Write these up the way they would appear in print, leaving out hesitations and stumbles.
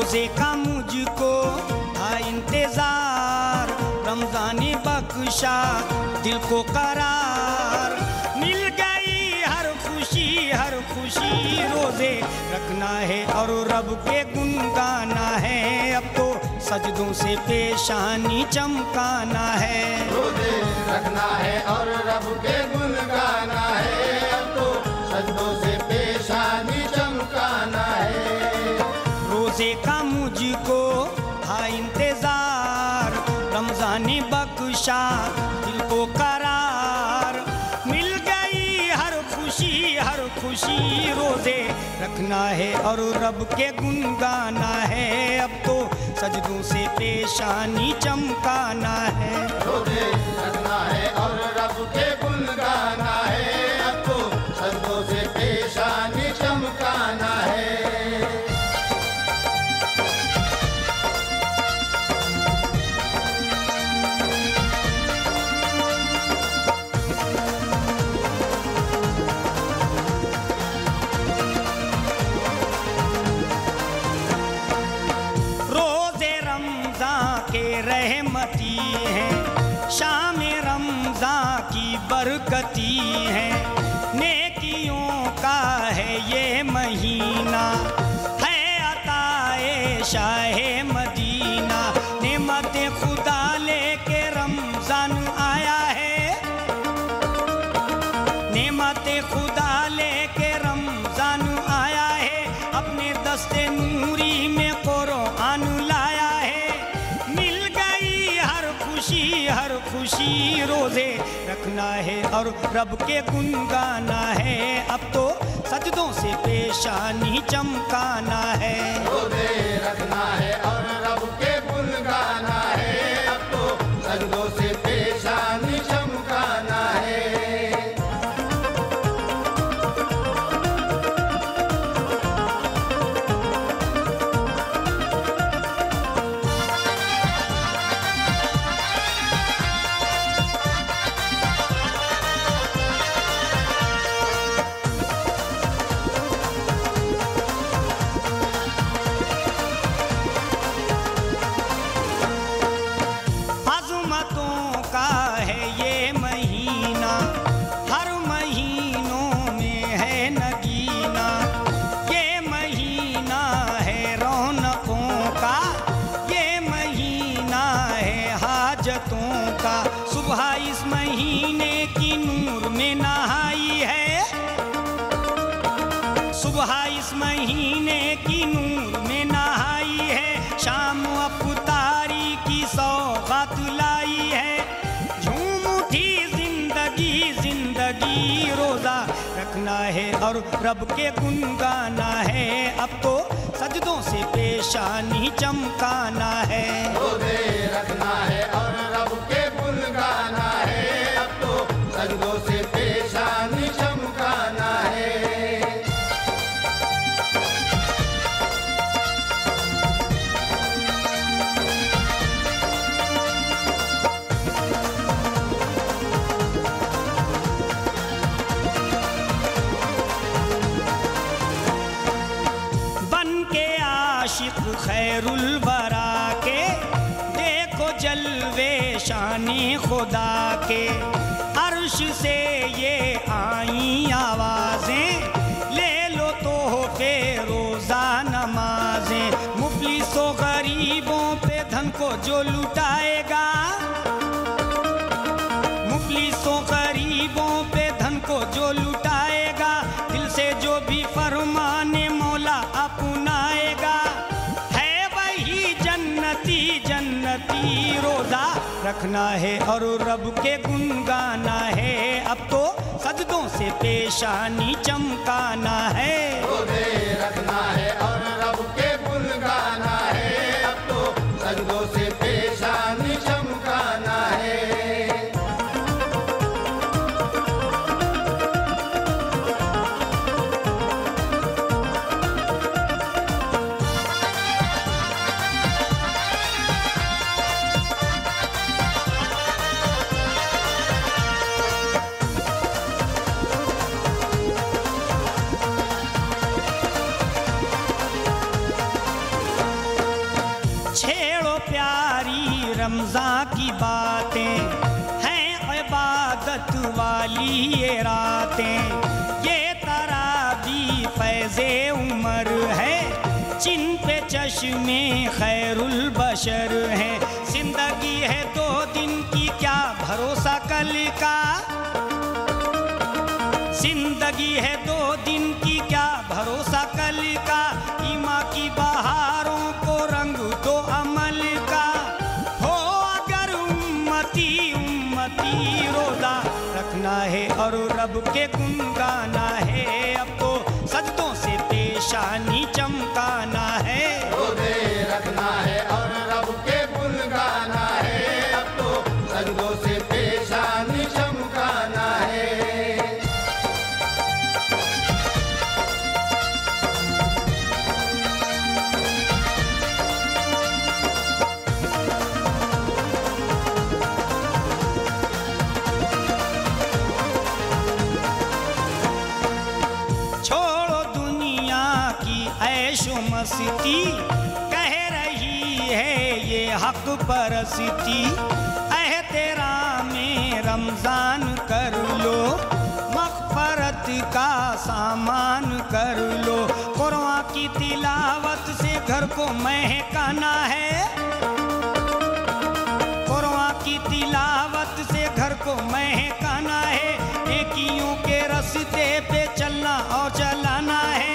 रोजे का मुझको था इंतजार, रमजानी बख्शा दिल को करार। मिल गई हर खुशी रोजे रखना है और रब के गुन गाना है। अब तो सजदों से पेशानी चमकाना है। रोजे रखना है और रब के गुन गाना है। अब तो सजदों से पेशानी चमकाना है। रोजे का मुझको था इंतजार, रमजानी बख्शा दिल को करार। मिल गई हर खुशी रोजे रखना है और रब के गुन गाना है। अब तो सजदों से पेशानी चमकाना है। रोजे रखना है और रब के गुन गाना है। अब तो सजदों से पेशानी चमकाना है। रहमती है, शाम रमज़ान की बरकती है। नेकियों का है ये महीना, है अताए शाहे मदीना। नेमत खुदा लेके रमज़ान आया है, नेमत खुदा लेके रमज़ान आया है। अपने दस्ते नूरी में कुरान लाया है। हर खुशी रोजे रखना है और रब के गुन गाना है। अब तो सजदों से पेशानी चमकाना है। रोजे रखना है और रब के गुन गाना है। अब तो सजदों से पेशानी चमकाना है। सुबह इस महीने की नूर में नहाई है, सुबह इस महीने की नूर में नहाई है। शाम अफ्तारी की सौगात लाई है। झूम उठी जिंदगी रोजा रखना है और रब के गुन गाना है। अब तो सजदों से पेशानी चमकाना है। रोजे रखना है और रब के गुन गाना है। अब तो सजदों से पेशानी चमकाना है। आशिक खैरुल वरा के देखो जलवे शानी खुदा के। अर्श से ये आई आवाजें, ले लो तोहफे रोजा नमाजें। मुफलिसों गरीबों पे धन को जो लुटाएगा, मुफलिसों गरीबों पे धन को जो लुटाएगा। दिल से जो भी फरमाने मौला अपनाएगा, जन्नती रोजा रखना है और रब के गुन गाना है। अब तो सजदों से पेशानी चमकाना है। रोजे रखना है और रब के गुन गाना है। अब तो सजदों से पेशानी चमकाना है। रमजान की बातें हैं, इबादत वाली ये रातें, ये तरावी फैज़े उमर है, जिन पे चश्मे खैरुल बशर है। जिंदगी है 2 दिन की, क्या भरोसा कल का, जिंदगी है 2 दिन की, क्या भरोसा कल का। ईमा की बहारों को रंग दो अमल का, हो अगर उम्मती उम्मती रोजा रखना है और रब के गुन गाना है। अब तो सजदों से पेशानी चमकाना है, रोजे रखना है और रब के गुन गाना है। अब तो सजदों से पेशानी चमकाना है। छोड़ो दुनिया की ऐशो मस्ती, कह रही है ये हक परस्ती। एहतराम में रमजान कर लो, मग़फ़रत का सामान कर लो। कुरान की तिलावत से घर को महकाना है, कुरान की तिलावत से घर को महकाना है। नेकियों के रास्ते पे चलना और चलाना है।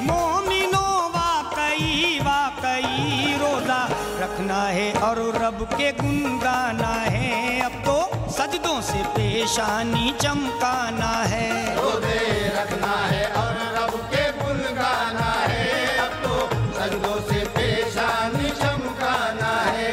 मोमिनो वाकई वाकई रोजा रखना है और रब के गुन गाना है। अब तो सजदों से पेशानी चमकाना है, रोजे रखना है और रब के गुन गाना है। अब तो सजदों से पेशानी चमकाना है।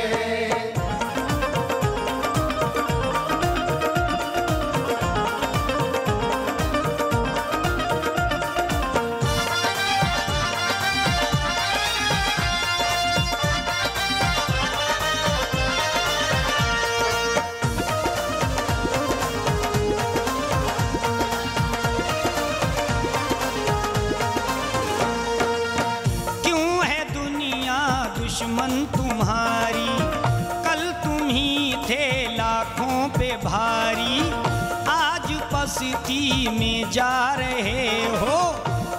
दुश्मन तुम्हारी, कल तुम ही थे लाखों पे भारी। आज पस्ती में जा रहे हो,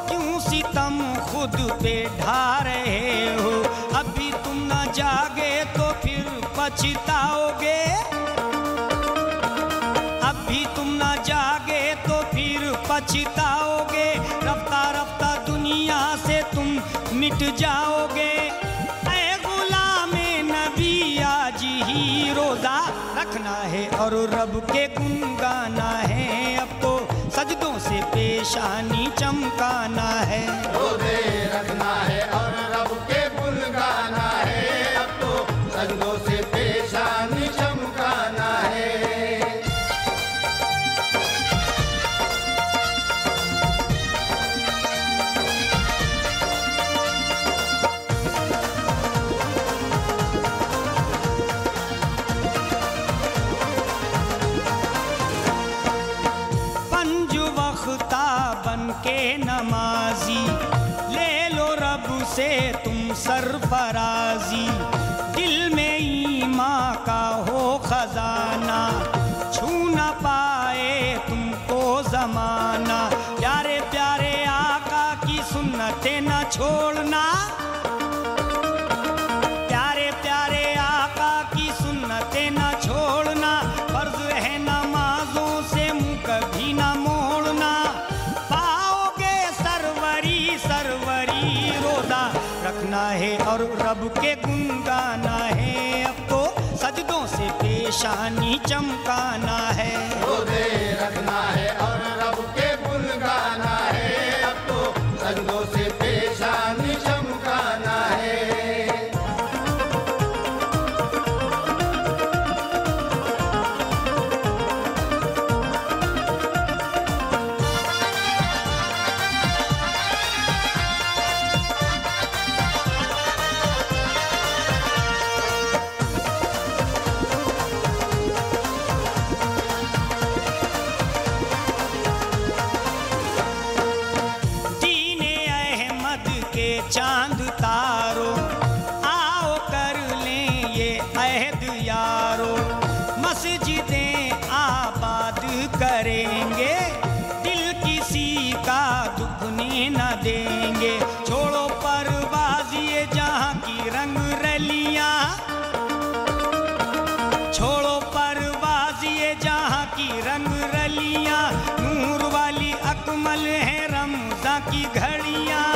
क्यों सितम खुद पे ढा रहे हो। अभी तुम न जागे तो फिर पछताओगे, अभी तुम न जागे तो फिर पछताओगे। रफ्ता रफ्ता दुनिया से तुम मिट जाओगे। आज ही रोजा रखना है और रब के गुन गाना है। अब तो सजदों से पेशानी चमकाना है, रोजे रखना है और रब के गुन गाना है। अब तो सजदों से पेशानी चमकाना है। बन के नमाजी, ले लो रब से तुम सरफराजी। दिल में ईमान का हो खजाना, छू न पाए तुमको जमाना। प्यारे प्यारे आका की सुन्नतें न छोड़ना, प्यारे प्यारे आका की सुन्नतें न छोड़ना। फर्ज है नमाजों से मुँह कभी न मोड़ना। पाओगे सरवरी सरवरी रोजा रखना है और रब के गुन गाना है। अब तो सजदों से पेशानी चमकाना है, रोजे रखना है और रब के गुन गाना है। अब तो सजदों से पेशानी चमकाना है। चांद तारो आओ कर लें ये अहद न देंगे। छोड़ो परवाज़ ये जहाँ की रंग रलियाँ, छोड़ो परवाज़ ये जहाँ की रंग रलियाँ। नूर वाली अकमल है रमज़ां की घड़ियाँ,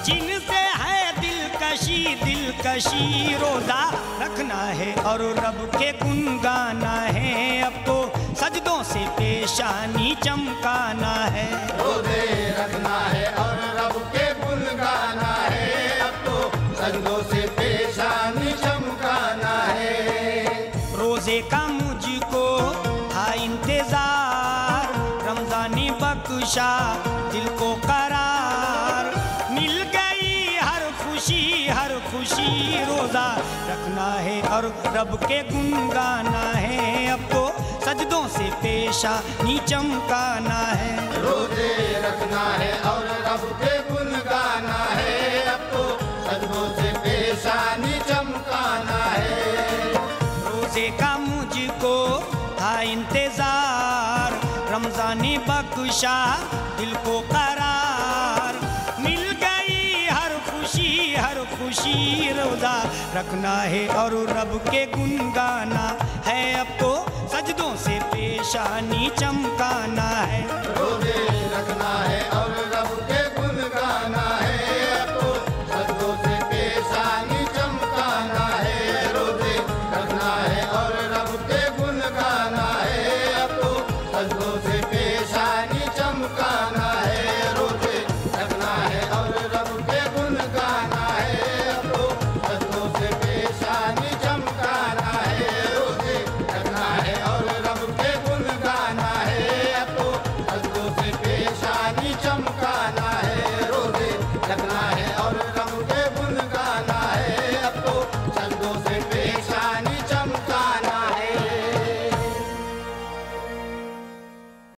जिनसे है दिलकशी दिलकशी। रोज़ा रखना है और रब के गुन गाना है, अब तो सजदों से पेशानी चमकाना है। रोज़े रखना है और रब के गुन गाना है, अब तो सजदों से पेशानी चमकाना है। रोज़े का मुझको था इंतज़ार, रमज़ानी बख्शा दिल को करार। मिल गई हर खुशी, रोज़ा रखना है और रब के गुन गाना है, अब तो सजदों से पेशानी चमकाना है। रोज़े रखना है और रब के गुन गाना है, अब तो सजदों से पेशानी चमकाना है। रोज़े का मुझको था इंतज़ार, रमज़ानी बख्शा दिल को करार। मिल गई हर खुशी, रोज़ा रखना है और रब के गुन गाना है, अब तो सजदों से पेशानी चमकाना है। रोज़े रखना है और रब के गुन गाना है, अब तो सजदों से पेशानी चमकाना है। रोज़े रखना है और रब के गुन गाना है, अब तो सजदों से पेशानी चमकाना